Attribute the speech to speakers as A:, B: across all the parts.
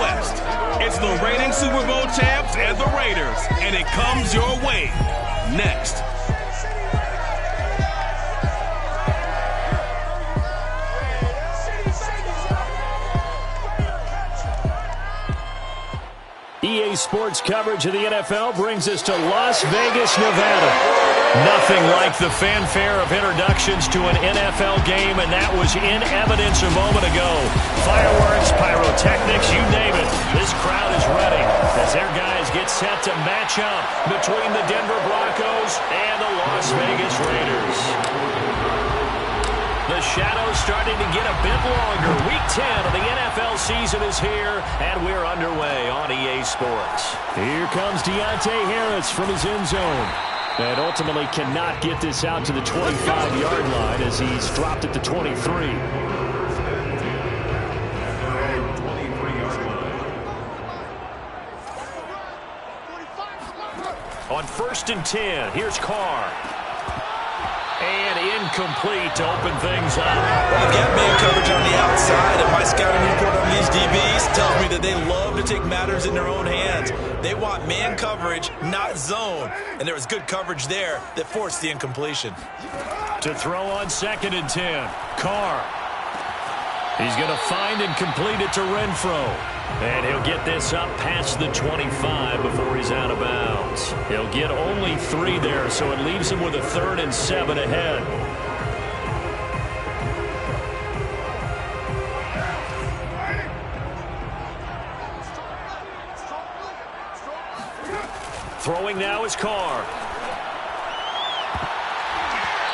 A: West. It's the reigning Super Bowl champs and the Raiders, and it comes your way next.
B: EA Sports coverage of the NFL brings us to Las Vegas, Nevada. Nothing like the fanfare of introductions to an NFL game, and that was in evidence a moment ago. Fireworks, pyrotechnics, you name it. This crowd is ready as their guys get set to match up between the Denver Broncos and the Las Vegas Raiders. The shadow's starting to get a bit longer. Week 10 of the NFL season is here, and we're underway on EA Sports. Here comes Deontay Harris from his end zone. And ultimately cannot get this out to the 25-yard line as he's dropped at the 23. On 1st and 10, here's Carr. And incomplete to open things up.
C: Well, I've got man coverage on the outside, and my scouting report on these DBs tells me that they love to take matters in their own hands. They want man coverage, not zone. And there was good coverage there that forced the incompletion.
B: To throw on 2nd and 10, Carr. He's going to find and complete it to Renfro. And he'll get this up past the 25 before he's out of bounds. He'll get only 3 there, so it leaves him with a 3rd and 7 ahead. Throwing now is Carr.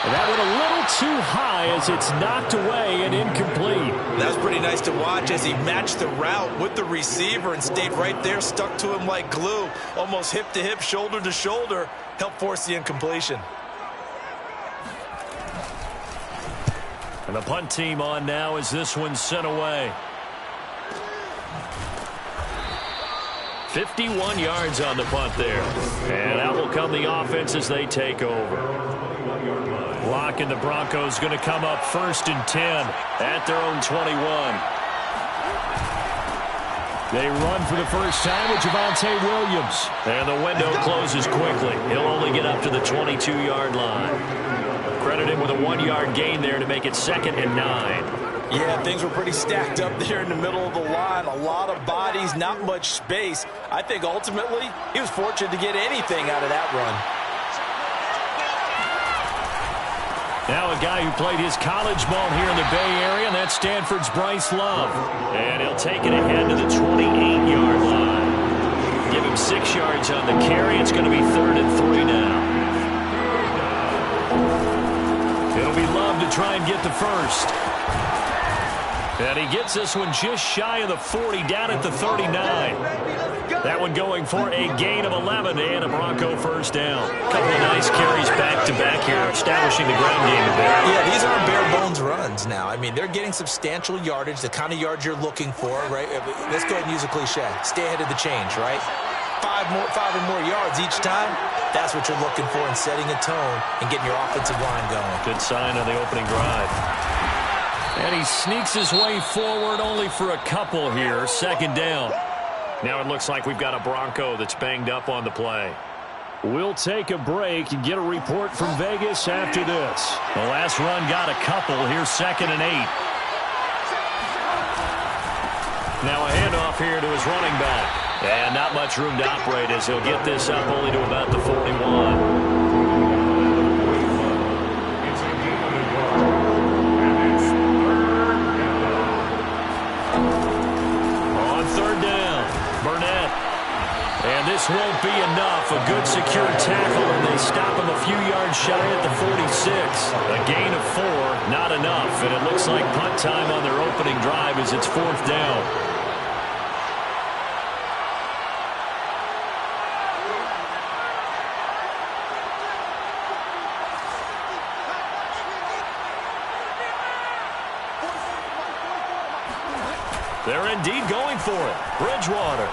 B: And that went a little too high as it's knocked away and incomplete.
C: That was pretty nice to watch as he matched the route with the receiver and stayed right there, stuck to him like glue, almost hip to hip, shoulder to shoulder, helped force the incompletion.
B: And the punt team on now as this one's sent away. 51 yards on the punt there. And out will come the offense as they take over. Lock and the Broncos going to come up 1st and 10 at their own 21. They run for the first time with Javonte Williams. And the window closes quickly. He'll only get up to the 22-yard line. Credit him with a 1-yard gain there to make it 2nd and 9.
C: Yeah, things were pretty stacked up there in the middle of the line. A lot of bodies, not much space. I think ultimately he was fortunate to get anything out of that run.
B: Now a guy who played his college ball here in the Bay Area, and that's Stanford's Bryce Love. And he'll take it ahead to the 28-yard line. Give him 6 yards on the carry. It's going to be 3rd and 3 now. It'll be Love to try and get the first. And he gets this one just shy of the 40, down at the 39. That one going for a gain of 11 and a Bronco first down. Couple of nice carries back-to-back here, establishing the ground game a bit.
C: Yeah, these aren't bare-bones runs now. I mean, they're getting substantial yardage, the kind of yards you're looking for, right? Let's go ahead and use a cliche. Stay ahead of the change, right? 5 or more yards each time. That's what you're looking for in setting a tone and getting your offensive line going.
B: Good sign on the opening drive. And he sneaks his way forward only for a couple here. 2nd down. Now it looks like we've got a Bronco that's banged up on the play. We'll take a break and get a report from Vegas after this. The last run got a couple. Here's 2nd and 8. Now a handoff here to his running back. And not much room to operate as he'll get this up only to about the 41. And this won't be enough. A good secure tackle, and they stop him a few yards shy at the 46. A gain of 4, not enough. And it looks like punt time on their opening drive as it's 4th down. They're indeed going for it. Bridgewater.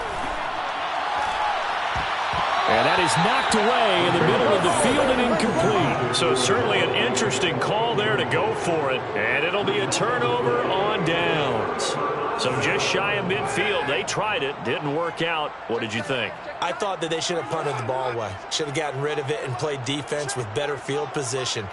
B: And that is knocked away in the middle of the field and incomplete. So certainly an interesting call there to go for it. And it'll be a turnover on downs. So just shy of midfield. They tried it. Didn't work out. What did you think?
C: I thought that they should have punted the ball away. Should have gotten rid of it and played defense with better field position.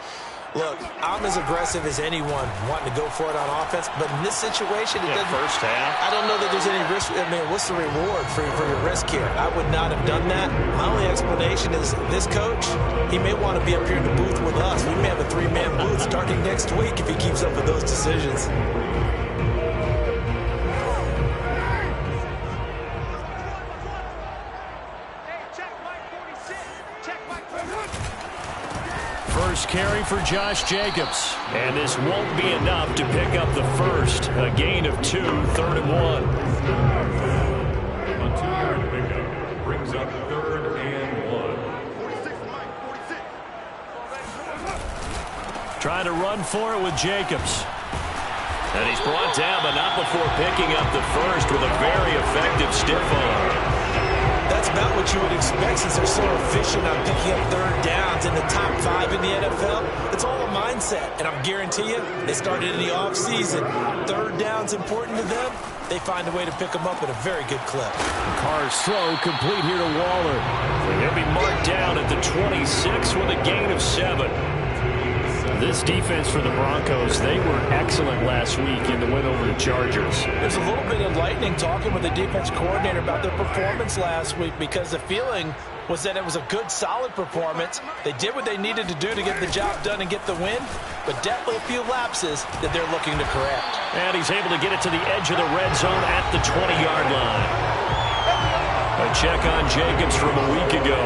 C: Look, I'm as aggressive as anyone wanting to go for it on offense, but in this situation, it doesn't.
B: First half.
C: I don't know that there's any risk. I mean, what's the reward for your risk here? I would not have done that. My only explanation is this coach, he may want to be up here in the booth with us. We may have a three-man booth starting next week if he keeps up with those decisions.
B: First carry for Josh Jacobs. And this won't be enough to pick up the first. A gain of 2, 3rd and 1.
D: A 2-yard pickup brings up 3rd and 1.
B: Trying to run for it with Jacobs. And he's brought down, but not before picking up the first with a very effective stiff arm.
C: That's about what you would expect since they're so efficient on picking up 3rd downs in the top 5 in the NFL. It's all a mindset, and I guarantee you, they started in the offseason. 3rd down's important to them. They find a way to pick them up at a very good clip.
B: Carr's throw complete here to Waller. He'll be marked down at the 26 with a gain of 7. This defense for the Broncos, they were excellent last week in the win over the Chargers.
C: There's a little bit enlightening talking with the defense coordinator about their performance last week because the feeling was that it was a good, solid performance. They did what they needed to do to get the job done and get the win, but definitely a few lapses that they're looking to correct.
B: And he's able to get it to the edge of the red zone at the 20-yard line. A check on Jacobs from a week ago.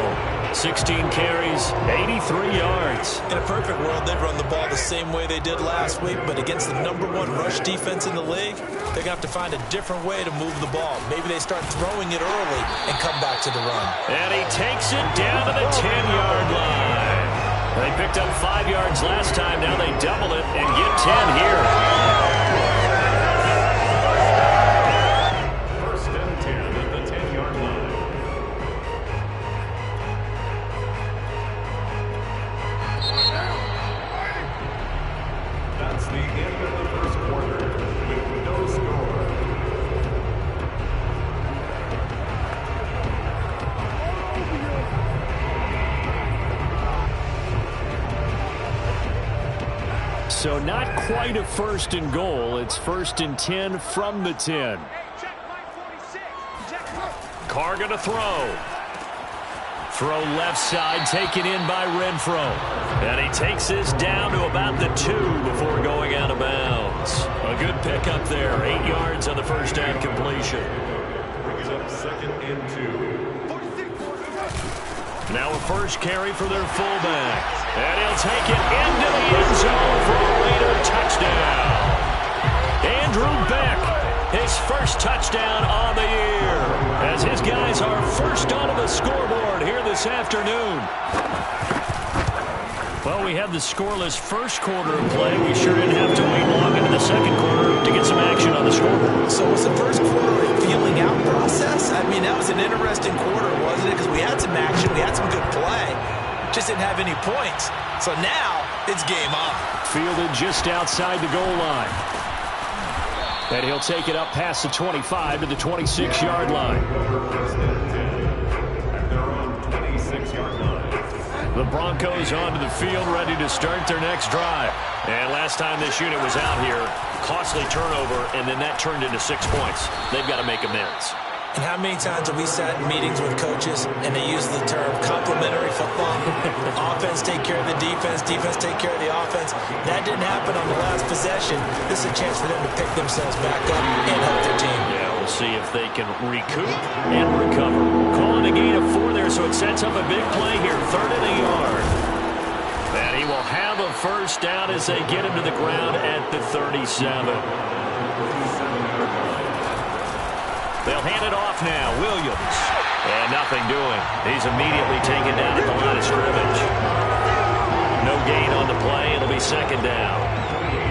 B: 16 carries, 83 yards.
C: In a perfect world, they'd run the ball the same way they did last week, but against the #1 rush defense in the league, they're going to have to find a different way to move the ball. Maybe they start throwing it early and come back to the run.
B: And he takes it down to the 10-yard line. They picked up 5 yards last time. Now they double it and get 10 here.
D: First and 10 at the 10-yard line. That's the end of the first quarter with no score.
B: So not quite a 1st and goal. It's 1st and 10 from the 10. Carr going to throw. Throw left side, taken in by Renfro. And he takes this down to about the 2 before going out of bounds. A good pickup there. 8 yards on the first down completion.
D: Brings up 2nd and 2.
B: Now a first carry for their fullback. And he'll take it into the end zone for a Raider touchdown. Andrew Beck, his first touchdown on the year, as his guys are first onto the scoreboard here this afternoon. Well, we had the scoreless first quarter of play. We sure didn't have to wait long into the second quarter to get some action on the scoreboard.
C: So was the first quarter a feeling out process? I mean, that was an interesting quarter, wasn't it? Because we had some action, we had some good play, just didn't have any points. So now it's game on.
B: Fielded just outside the goal line. And he'll take it up past the 25 to the 26-yard line.
D: First and 10 at their own 26-yard line.
B: The Broncos onto the field, ready to start their next drive. And last time this unit was out here, costly turnover, and then that turned into 6 points. They've got to make amends.
C: And how many times have we sat in meetings with coaches and they use the term complementary football? Offense take care of the defense, defense take care of the offense. That didn't happen on the last possession. This is a chance for them to pick themselves back up and help their team.
B: Yeah, we'll see if they can recoup and recover. Calling a gain of 4 there, so it sets up a big play here. 3rd and a yard. And he will have a first down as they get him to the ground at the 37. They'll hand it off now. Williams. And nothing doing. He's immediately taken down at the line of scrimmage. No gain on the play. It'll be 2nd down.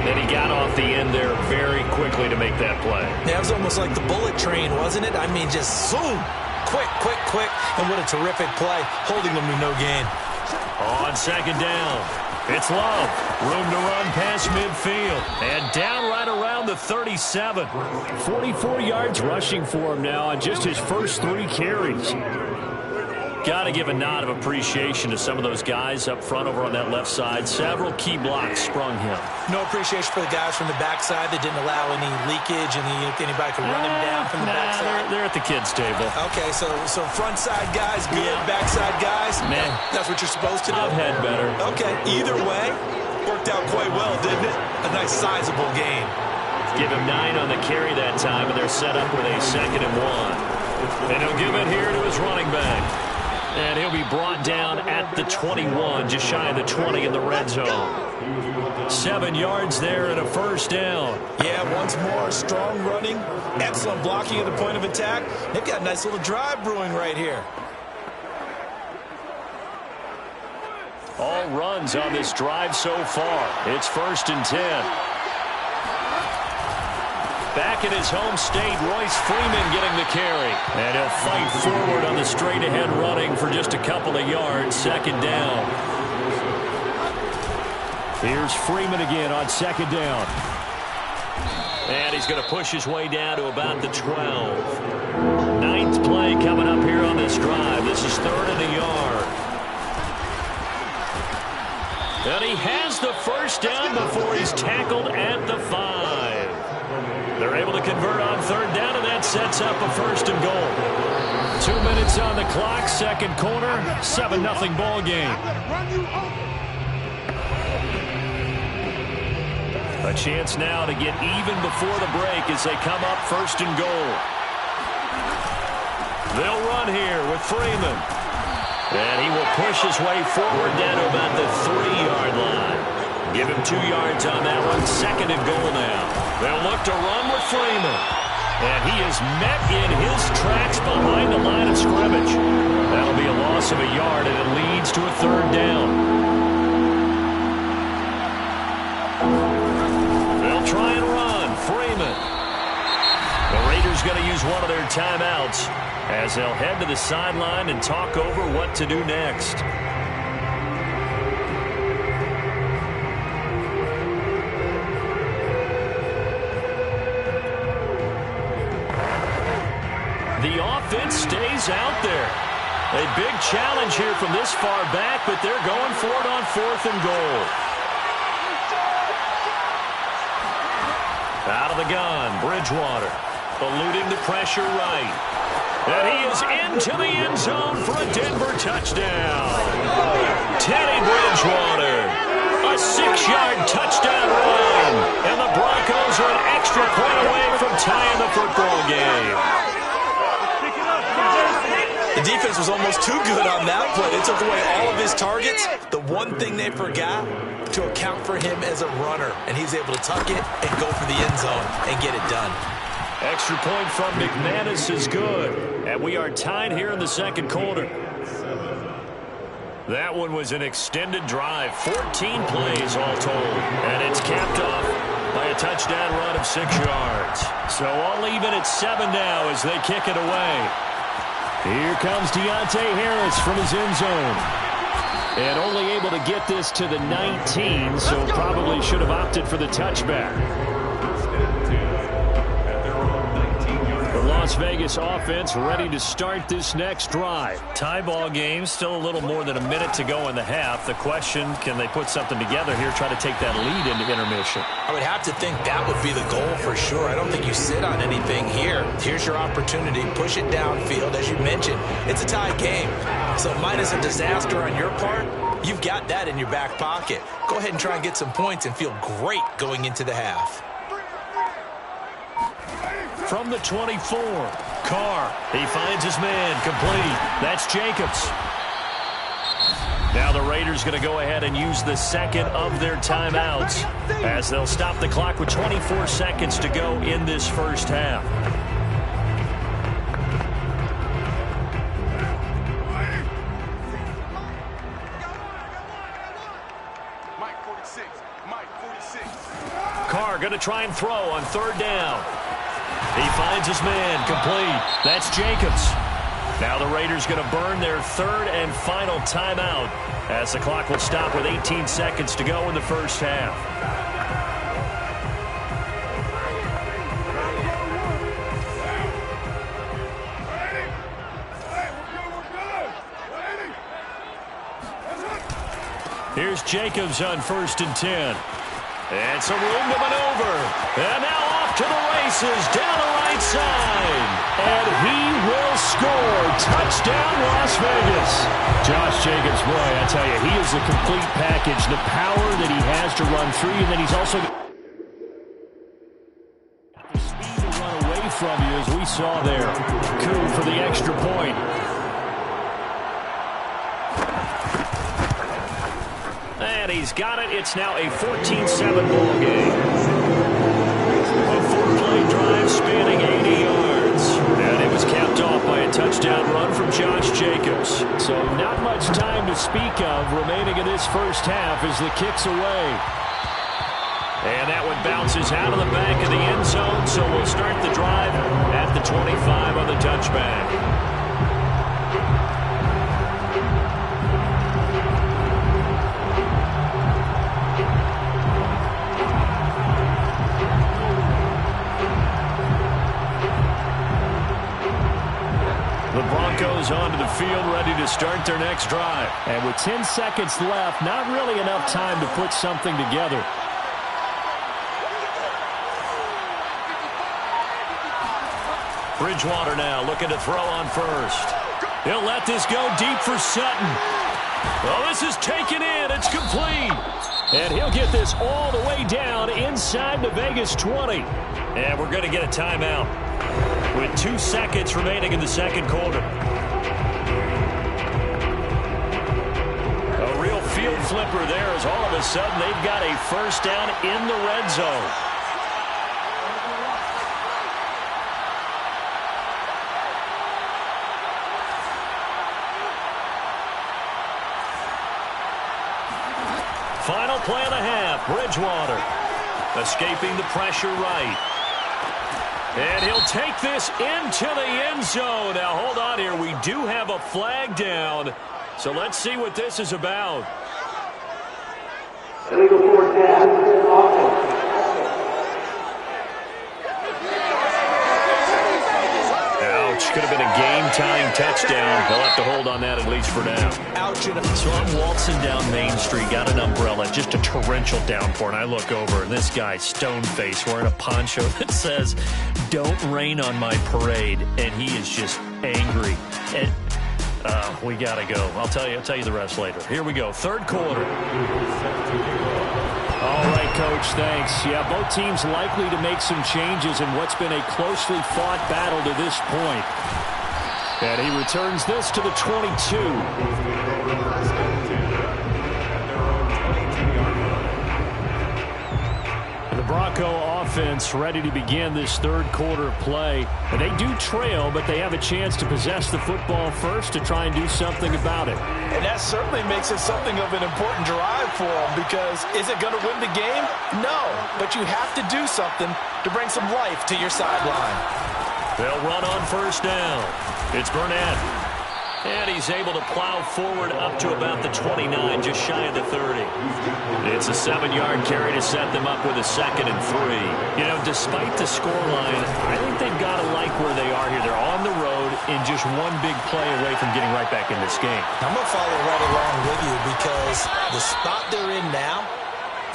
B: And he got off the end there very quickly to make that play.
C: Yeah, it was almost like the bullet train, wasn't it? I mean, just zoom. Quick, quick, quick. And what a terrific play. Holding them to no gain.
B: On 2nd down. It's Love. Room to run past midfield. And down right around around the 37.
E: 44 yards rushing for him now on just his first 3 carries.
B: Got to give a nod of appreciation to some of those guys up front over on that left side. Several key blocks sprung him.
C: No appreciation for the guys from the backside that didn't allow any leakage and anybody could run him down from the backside.
B: They're at the kids' table.
C: Okay, so front side guys good, backside guys,
B: man,
C: that's what you're supposed to do.
B: I've had better.
C: Okay, either way, worked out quite well, didn't it? A nice sizable gain.
B: Give him 9 on the carry that time, and they're set up with a 2nd and 1. And he'll give it here to his running back. And he'll be brought down at the 21, just shy of the 20 in the red zone. 7 yards there and a first down.
C: Yeah, once more, strong running, excellent blocking at the point of attack. They've got a nice little drive brewing right here.
B: All runs on this drive so far. It's 1st and 10. Back in his home state, Royce Freeman getting the carry. And he'll fight forward on the straight-ahead running for just a couple of yards. 2nd down.
E: Here's Freeman again on 2nd down.
B: And he's going to push his way down to about the 12. 9th play coming up here on this drive. This is 3rd and a yard. And he has the first down before he's tackled at the 5. They're able to convert on 3rd down, and that sets up a 1st and goal.
E: 2 minutes on the clock, 2nd quarter, 7-0 ball game.
B: A chance now to get even before the break as they come up 1st and goal. They'll run here with Freeman. And he will push his way forward down to about the 3-yard line. Give him 2 yards on that one. 2nd and goal now. They'll look to run with Freeman. And he is met in his tracks behind the line of scrimmage. That'll be a loss of a yard, and it leads to a 3rd down. They'll try and run. Freeman. The Raiders going to use one of their timeouts as they'll head to the sideline and talk over what to do next. The offense stays out there. A big challenge here from this far back, but they're going for it on 4th and goal. Out of the gun, Bridgewater. Eluding the pressure right. And he is into the end zone for a Denver touchdown. Teddy Bridgewater. A 6-yard touchdown run. And the Broncos are an extra point away from tying the football game.
C: The defense was almost too good on that play. They took away all of his targets. The one thing they forgot, to account for him as a runner. And he's able to tuck it and go for the end zone and get it done.
B: Extra point from McManus is good. And we are tied here in the 2nd quarter. That one was an extended drive. 14 plays all told. And it's capped off by a touchdown run of 6 yards. So all even at 7 now as they kick it away.
E: Here comes Deontay Harris from his end zone. And only able to get this to the 19, so probably should have opted for the touchback. The Las Vegas offense ready to start this next drive.
B: Tie ball game, still a little more than a minute to go in the half. The question, can they put something together here, try to take that lead into intermission?
C: I would have to think that would be the goal for sure. I don't think you sit on anything here. Here's your opportunity. Push it downfield. As you mentioned, it's a tie game. So minus a disaster on your part, you've got that in your back pocket. Go ahead and try and get some points and feel great going into the half.
B: From the 24, Carr. He finds his man, complete. That's Jacobs. Now the Raiders going to go ahead and use the 2nd of their timeouts as they'll stop the clock with 24 seconds to go in this first half. Carr going to try and throw on 3rd down. He finds his man, complete. That's Jacobs. Now the Raiders going to burn their 3rd and final timeout as the clock will stop with 18 seconds to go in the first half. Here's Jacobs on 1st and 10. And some room to maneuver. And now off to the races down the right side. And he will score. Touchdown, Las Vegas.
E: Josh Jacobs, boy, I tell you, he is a complete package. The power that he has to run through, and then he's also got the speed to run away from you, as we saw there. Coup for the extra point.
B: And he's got it. It's now a 14-7 ball game. A 4-play drive spanning 80 yards. And it was capped off by a touchdown run from Josh Jacobs.
E: So not much time to speak of remaining in this first half as the kick's away.
B: And that one bounces out of the back of the end zone, so we'll start the drive at the 25 on the touchback.
E: The Broncos onto the field, ready to start their next drive. And with 10 seconds left, not really enough time to put something together.
B: Bridgewater now looking to throw on first. He'll let this go deep for Sutton. Well, this is taken in. It's complete.
E: And he'll get this all the way down inside the Vegas 20.
B: And we're going to get a timeout with 2 seconds remaining in the second quarter. A real field flipper there as all of a sudden they've got a first down in the red zone. Final play of the half. Bridgewater escaping the pressure right. And he'll take this into the end zone. Now, hold on here. We do have a flag down. So let's see what this is about.
F: Illegal fourth down.
B: Ouch. Could have been a game-tying touchdown. They'll have to hold on that at least for now.
C: Ouch.
B: So I'm waltzing down Main Street, got an umbrella, just a torrential downpour, and I look over, and this guy, stone-faced, wearing a poncho that says, "Don't rain on my parade," and he is just angry. And we got to go. I'll tell you the rest later. Here we go, third quarter.
E: All right, Coach, thanks. Yeah, both teams likely to make some changes in what's been a closely fought battle to this point. And he returns this to the 22. The Bronco offense ready to begin this third quarter of play. And they do trail, but they have a chance to possess the football first to try and do something about it.
C: And that certainly makes it something of an important drive for them, because is it going to win the game? No, but you have to do something to bring some life to your sideline.
B: They'll run on first down. It's Burnett. And he's able to plow forward up to about the 29, just shy of the 30. It's a 7-yard carry to set them up with a 2nd and 3. You know, despite the scoreline, I think they've got to like where they are here. They're on the road in just one big play away from getting right back in this game.
C: I'm going to follow right along with you, because the spot they're in now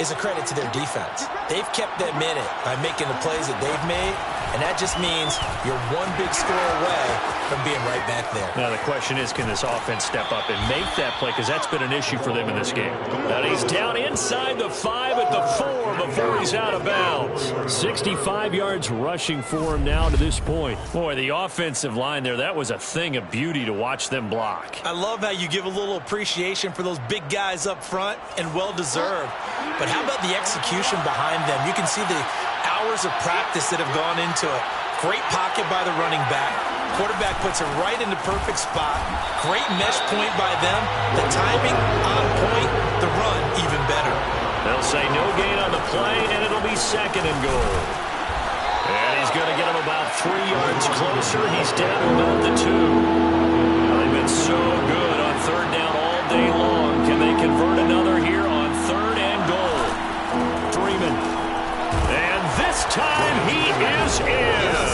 C: is a credit to their defense. They've kept them in it by making the plays that they've made, and that just means you're one big score away from being right back there.
B: Now the question is, can this offense step up and make that play, because that's been an issue for them in this game. And he's down inside the 5 at the 4 before he's out of bounds.
E: 65 yards rushing for him now to this point.
B: Boy, the offensive line there, that was a thing of beauty to watch them block.
C: I love how you give a little appreciation for those big guys up front, and well-deserved. But how about the execution behind them? You can see the hours of practice that have gone into it. Great pocket by the running back. Quarterback puts it right in the perfect spot. Great mesh point by them. The timing on point. The run even better.
B: They'll say no gain on the play, and it'll be 2nd and goal. And he's going to get him about 3 yards closer. He's down about the 2. They've been so good on third down all day long. Can they convert another here on 3rd and goal? Freeman. And this time he is in.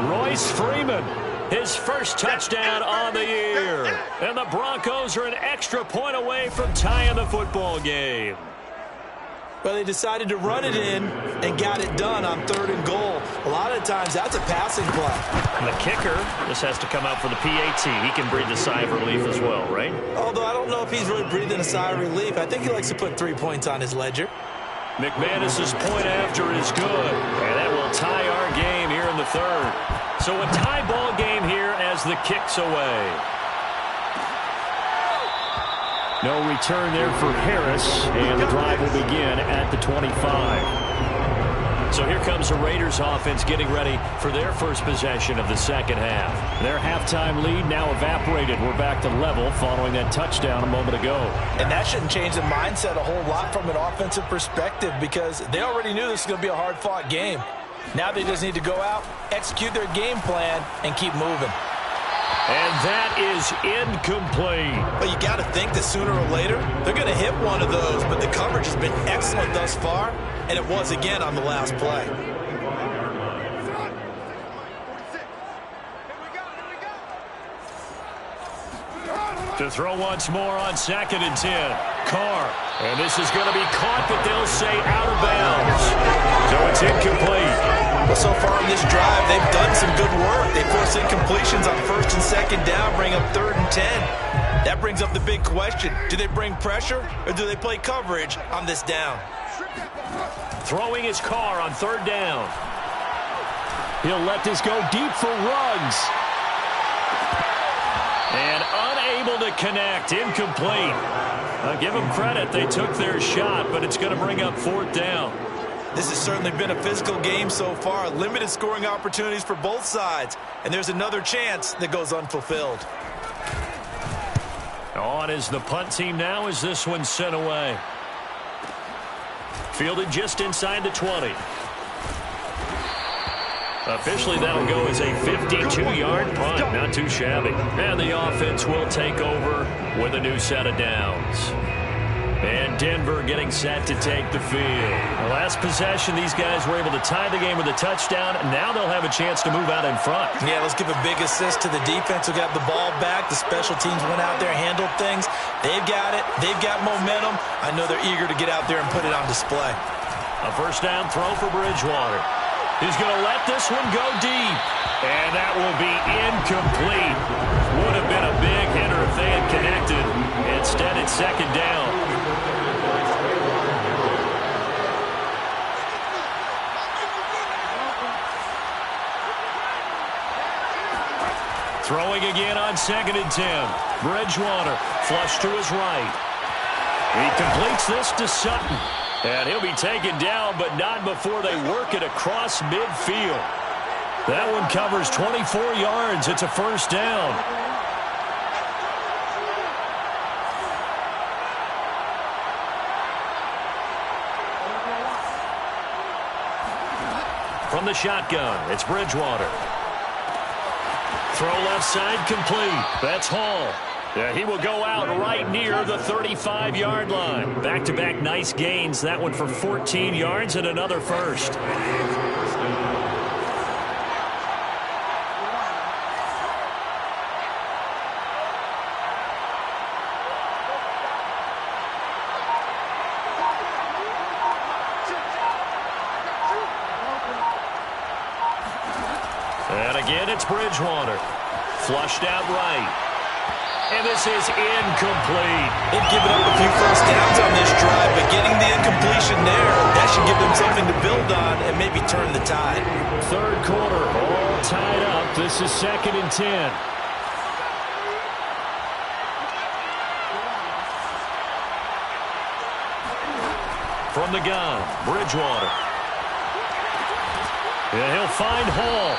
B: Royce Royce Freeman, his first touchdown on the year. And the Broncos are an extra point away from tying the football game.
C: Well, they decided to run it in and got it done on 3rd and goal. A lot of times, that's a passing play.
B: And the kicker just has to come out for the PAT. He can breathe a sigh of relief as well, right?
C: Although I don't know if he's really breathing a sigh of relief. I think he likes to put 3 points on his ledger.
B: McManus's point after is good. And that will tie our game here in the 3rd. So a tie ball game here as the kick's away. No return there for Harris, and the drive will begin at the 25. So here comes the Raiders offense getting ready for their first possession of the second half. Their halftime lead now evaporated. We're back to level following that touchdown a moment ago.
C: And that shouldn't change the mindset a whole lot from an offensive perspective because they already knew this was going to be a hard-fought game. Now they just need to go out, execute their game plan, and keep moving.
B: And that is incomplete.
C: But you got to think that sooner or later, they're going to hit one of those. But the coverage has been excellent thus far, and it was again on the last play.
B: To throw once more on 2nd and 10. Carr. And this is going to be caught, but they'll say out of bounds. So it's incomplete.
C: Well, so far in this drive, they've done some good work. They forced incompletions on 1st and 2nd down, bring up 3rd and 10. That brings up the big question. Do they bring pressure, or do they play coverage on this down?
B: Throwing his Carr on 3rd down. He'll let this go deep for Ruggs. And unable to connect. Incomplete. I'll give them credit. They took their shot, but it's going to bring up 4th down.
C: This has certainly been a physical game so far. Limited scoring opportunities for both sides. And there's another chance that goes unfulfilled.
B: On is the punt team now as this one's sent away. Fielded just inside the 20. Officially, that'll go as a 52-yard punt. Not too shabby. And the offense will take over with a new set of downs. And Denver getting set to take the field. The last possession, these guys were able to tie the game with a touchdown. Now they'll have a chance to move out in front.
C: Yeah, let's give a big assist to the defense who got the ball back. The special teams went out there, handled things. They've got it. They've got momentum. I know they're eager to get out there and put it on display.
B: A first down throw for Bridgewater. He's going to let this one go deep. And that will be incomplete. Would have been a big hitter if they had connected. Instead, it's 2nd down. Throwing again on 2nd and 10. Bridgewater flush to his right. He completes this to Sutton. And he'll be taken down, but not before they work it across midfield. That one covers 24 yards. It's a first down. From the shotgun, it's Bridgewater. Throw left side complete. That's Hall. Yeah, he will go out right near the 35-yard line. Back-to-back nice gains. That one for 14 yards and another first. And again, it's Bridgewater. Flushed out right. And this is incomplete.
C: They've given up a few first downs on this drive, but getting the incompletion there, that should give them something to build on and maybe turn the tide.
B: 3rd quarter, all tied up. This is 2nd and 10. From the gun, Bridgewater. And he'll find Hall.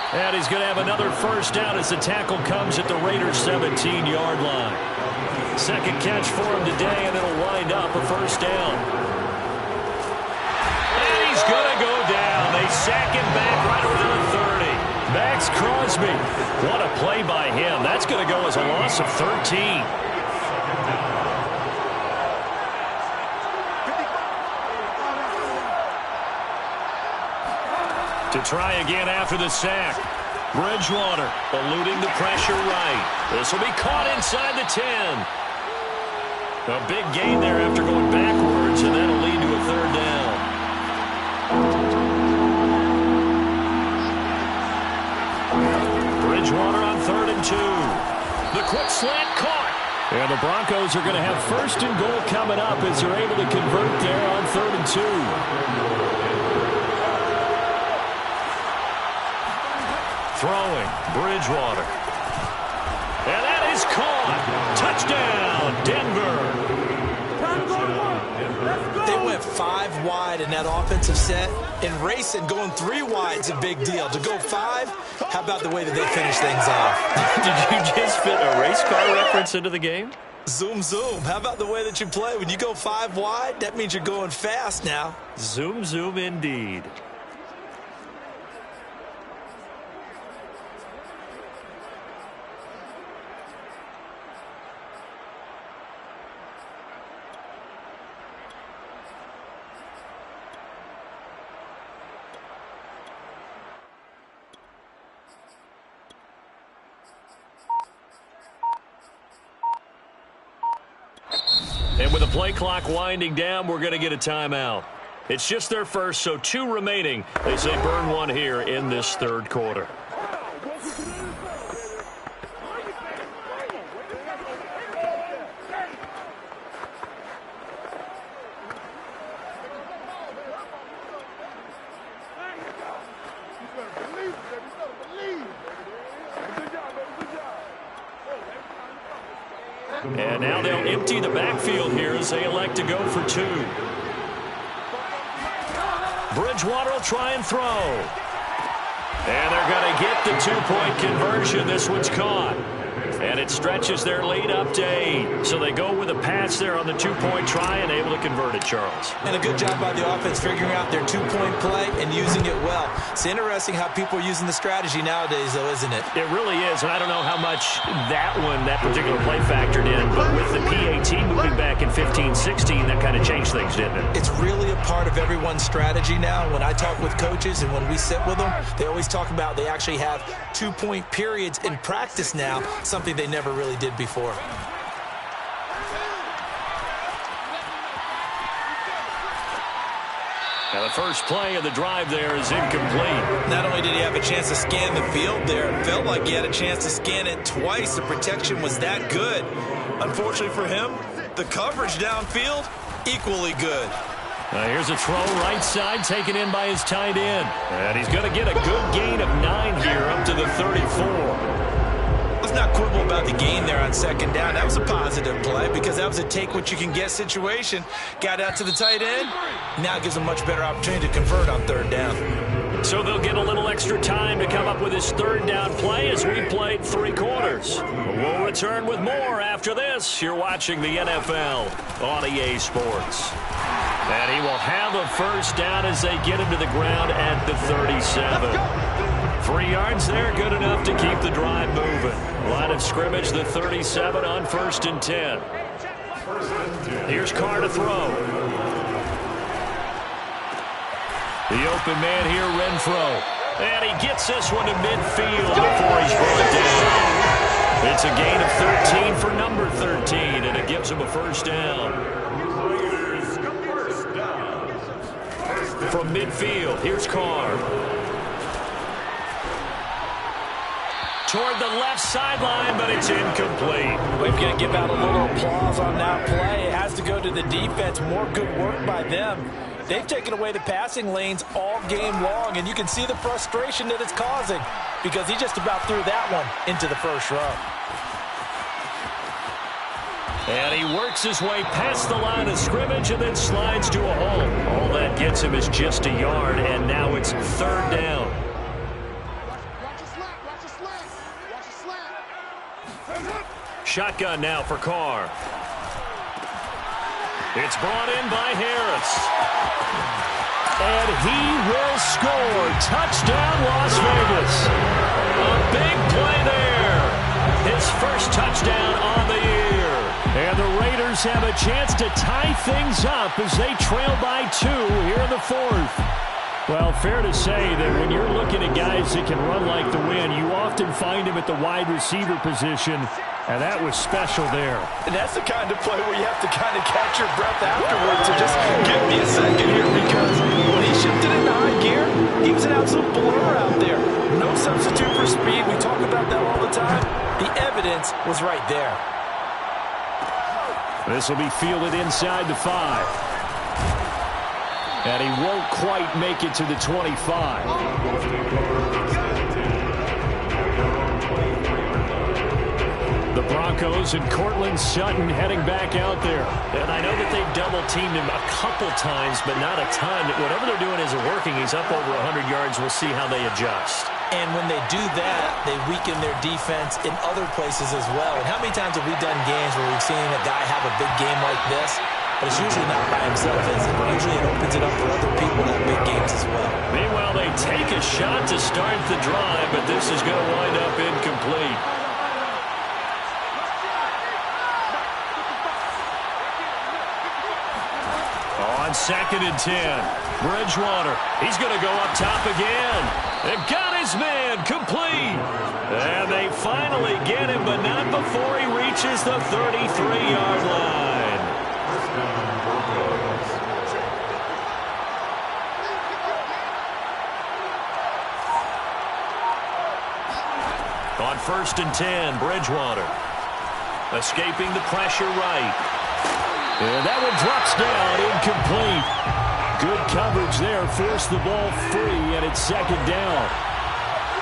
B: And he's going to have another first down as the tackle comes at the Raiders' 17-yard line. Second catch for him today, and it'll wind up a first down. And he's going to go down. They sack him back right around the 30. Max Crosby. What a play by him. That's going to go as a loss of 13. To try again after the sack. Bridgewater eluding the pressure right. This will be caught inside the 10. A big gain there after going backwards, and that'll lead to a third down. Bridgewater on 3rd and 2. The quick slant caught. And the Broncos are going to have 1st and goal coming up as they're able to convert there on 3rd and 2. Throwing, Bridgewater. And that is caught. Touchdown, Denver.
C: They went 5 wide in that offensive set. And racing, going 3 wide is a big deal. To go 5, how about the way that they finish things off?
B: Did you just fit a race car reference into the game?
C: Zoom, zoom. How about the way that you play? When you go 5 wide, that means you're going fast now.
B: Zoom, zoom indeed. And with the play clock winding down, we're going to get a timeout. It's just their first, so 2 remaining. They say burn 1 here in this 3rd quarter. And now they'll empty the backfield here as they elect to go for 2. Bridgewater will try and throw. And they're going to get the 2-point conversion. This one's caught. And it stretches their lead up to 8. So they go with a pass there on the 2-point try and able to convert it, Charles.
C: And a good job by the offense figuring out their 2-point play and using it well. It's interesting how people are using the strategy nowadays, though, isn't it?
B: It really is, and I don't know how much that particular play factored in, but with the PAT moving back in 15-16, that kind of changed things, didn't it?
C: It's really a part of everyone's strategy now. When I talk with coaches and when we sit with them, they always talk about they actually have 2-point periods in practice now, something they never really did before.
B: Now the first play of the drive there is incomplete.
C: Not only did he have a chance to scan the field there, it felt like he had a chance to scan it twice. The protection was that good. Unfortunately for him, the coverage downfield, equally good.
B: Now here's a throw right side taken in by his tight end. And he's going to get a good gain of 9 here up to the 34.
C: Let's not quibble about the gain there on 2nd down. That was a positive play because that was a take-what-you-can-get situation. Got out to the tight end. Now gives him a much better opportunity to convert on 3rd down.
B: So they'll get a little extra time to come up with his 3rd down play as we played 3 quarters. We'll return with more after this. You're watching the NFL on EA Sports. And he will have a 1st down as they get him to the ground at the 37. 3 yards there, good enough to keep the drive moving. Line of scrimmage, the 37 on 1st and 10. Here's Carr to throw. The open man here, Renfro. And he gets this one to midfield before he's brought down. It's a gain of 13 for number 13, and it gives him a 1st down. From midfield, here's Carr. Toward the left sideline, but it's incomplete.
C: We've got to give out a little applause on that play. It has to go to the defense. More good work by them. They've taken away the passing lanes all game long, and you can see the frustration that it's causing because he just about threw that one into the 1st row.
B: And he works his way past the line of scrimmage and then slides to a hole. All that gets him is just a yard, and now it's 3rd down. Shotgun now for Carr. It's brought in by Harris. And he will score. Touchdown, Las Vegas. A big play there. His 1st touchdown on the year. And the Raiders have a chance to tie things up as they trail by 2 here in the 4th.
E: Well, fair to say that when you're looking at guys that can run like the wind, you often find him at the wide receiver position, and that was special there.
G: And that's the kind of play where you have to kind of catch your breath afterwards. So just give me a second here, because when he shifted into high gear, he was an absolute blur out there. No substitute for speed. We talk about that all the time. The evidence was right there.
E: This will be fielded inside the 5. And he won't quite make it to the 25. The Broncos and Courtland Sutton heading back out there.
B: And I know that they've double-teamed him a couple times, but not a ton. Whatever they're doing isn't working. He's up over 100 yards. We'll see how they adjust.
C: And when they do that, they weaken their defense in other places as well. And how many times have we done games where we've seen a guy have a big game like this? But it's usually not by himself, is it? Usually it opens it up for other people to have big games as well.
B: Meanwhile, they take a shot to start the drive, but this is going to wind up incomplete. On 2nd and 10, Bridgewater. He's going to go up top again. They've got his man complete. And they finally get him, but not before he reaches the 33-yard line. On 1st and 10, Bridgewater. Escaping the pressure right.
E: And that one drops down, incomplete. Good coverage there, forced the ball free, and it's 2nd down.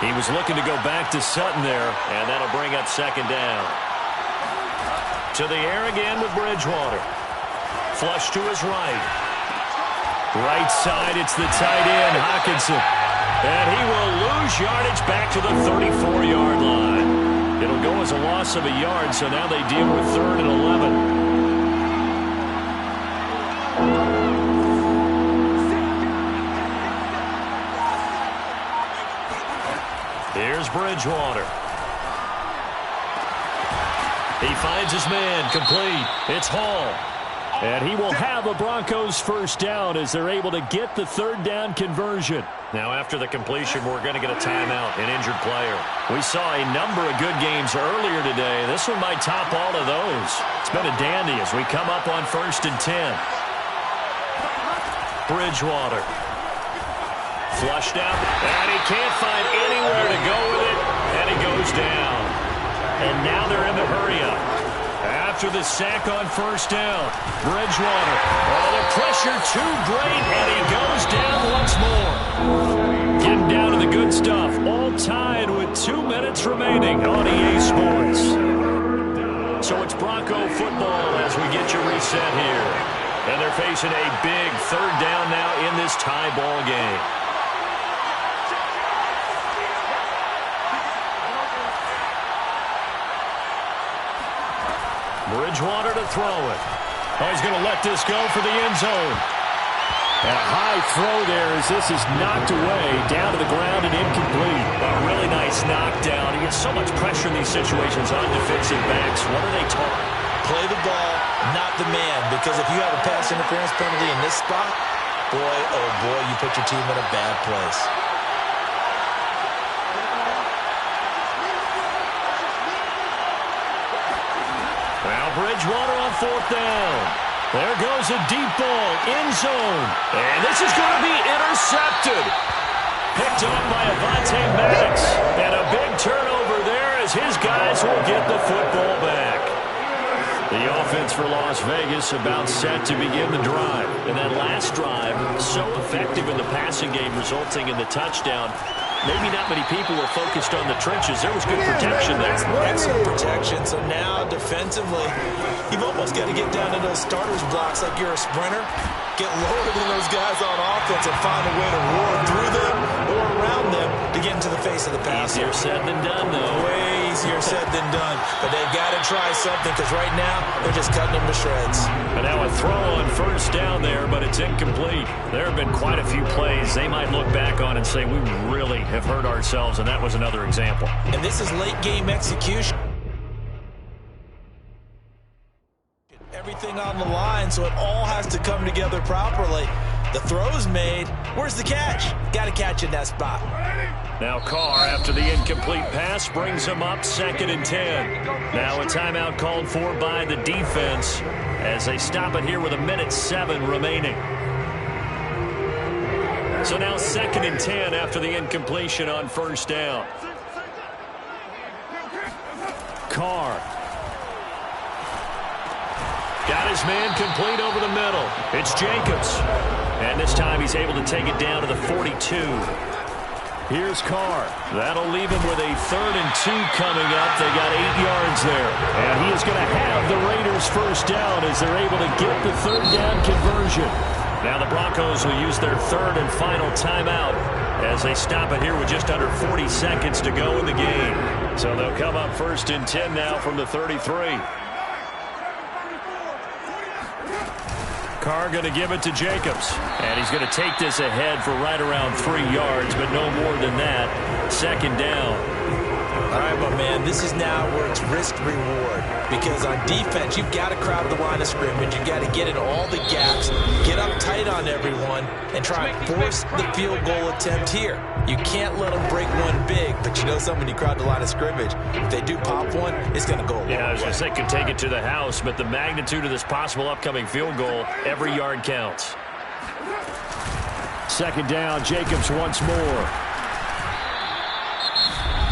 B: He was looking to go back to Sutton there, and that'll bring up 2nd down. To the air again with Bridgewater. Flush to his right.
E: Right side, it's the tight end, Hockenson.
B: And he will lose yardage back to the 34-yard line. It'll go as a loss of a yard, so now they deal with 3rd and 11. Here's Bridgewater. He finds his man complete. It's Hall.
E: And he will have a Broncos first down as they're able to get the 3rd down conversion.
B: Now after the completion, we're going to get a timeout, an injured player. We saw a number of good games earlier today. This one might top all of those. It's been a dandy as we come up on 1st and 10. Bridgewater. Flushed out, and he can't find anywhere to go with it, and he goes down. And now they're in the hurry-up. After the sack on 1st down, Bridgewater. Oh, the pressure too great, and he goes down once more. Getting down to the good stuff, all tied with 2 minutes remaining on EA Sports. So it's Bronco football as we get you reset here. And they're facing a big 3rd down now in this tie ball game. Bridgewater to throw it. Oh, he's going to let this go for the end zone.
E: And a high throw there as this is knocked away, down to the ground and incomplete.
B: A really nice knockdown. He gets so much pressure in these situations on defensive backs. What are they taught?
C: Play the ball, not the man. Because if you have a pass interference penalty in this spot, boy, oh boy, you put your team in a bad place.
B: Now Bridgewater on 4th down. There goes a deep ball, end zone. And this is going to be intercepted. Picked up by Avonte Maddox. And a big turnover there as his guys will get the football back. The offense for Las Vegas about set to begin the drive. And that last drive, so effective in the passing game, resulting in the touchdown. Maybe not many people were focused on the trenches. There was good protection there.
C: Excellent protection. So now, defensively, you've almost got to get down to those starters blocks like you're a sprinter. Get lower than those guys on offense and find a way to roar through them or around them to get into the face of the passer.
B: Easier said than done, though.
C: Way easier said than done. But they've got to try something because right now, they're just cutting them to shreds.
B: And now a throw on 1st down there, but it's incomplete. There have been quite a few plays they might look back on and say, we really have hurt ourselves, and that was another example.
C: And this is late-game execution. Everything on the line, so it all has to come together properly. The throw's made. Where's the catch? Got to catch in that spot.
B: Now Carr, after the incomplete pass, brings him up 2nd and 10. Now a timeout called for by the defense as they stop it here with 1:07 remaining. So now 2nd and 10 after the incompletion on 1st down. Carr. Got his man complete over the middle. It's Jacobs. And this time he's able to take it down to the 42. Here's Carr. That'll leave him with a 3rd and 2 coming up. They got 8 yards there. And he is going to have the Raiders' 1st down as they're able to get the 3rd down conversion. Now the Broncos will use their 3rd and final timeout as they stop it here with just under 40 seconds to go in the game. So they'll come up 1st and 10 now from the 33. Carr going to give it to Jacobs. And he's going to take this ahead for right around 3 yards, but no more than that. 2nd down.
C: All right, my man, this is now where it's risk-reward. Because on defense, you've got to crowd the line of scrimmage. You've got to get in all the gaps, get up tight on everyone, and try and force the field goal attempt here. You can't let them break one big, but you know something, you crowd the line of scrimmage. If they do pop one, it's going to go a long way.
B: Yeah, I was going to say, could take it to the house, but the magnitude of this possible upcoming field goal, every yard counts.
E: 2nd down, Jacobs once more.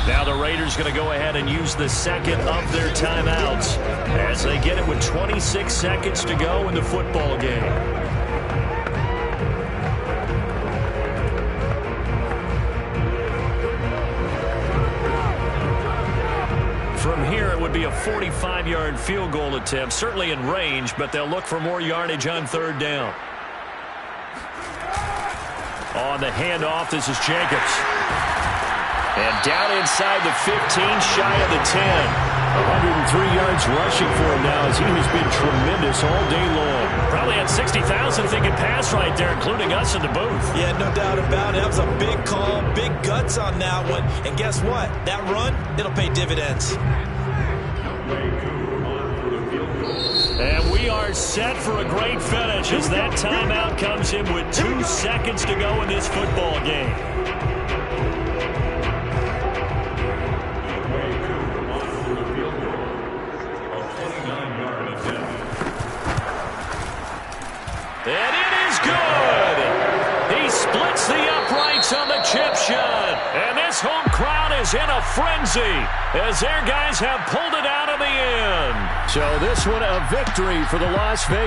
B: Now the Raiders going to go ahead and use the 2nd of their timeouts as they get it with 26 seconds to go in the football game. From here, it would be a 45-yard field goal attempt, certainly in range, but they'll look for more yardage on 3rd down. On the handoff, this is Jacobs. And down inside the 15, shy of the 10.
E: 103 yards rushing for him now as he has been tremendous all day long.
B: Probably had 60,000 thinking pass right there, including us in the booth.
C: Yeah, no doubt about it. That was a big call, big guts on that one. And guess what? That run, it'll pay dividends.
B: And we are set for a great finish as that timeout comes in with 2 seconds to go in this football game. And it is good. He splits the uprights on the chip shot. And this home crowd is in a frenzy as their guys have pulled it out of the end.
E: So this one a victory for the Las Vegas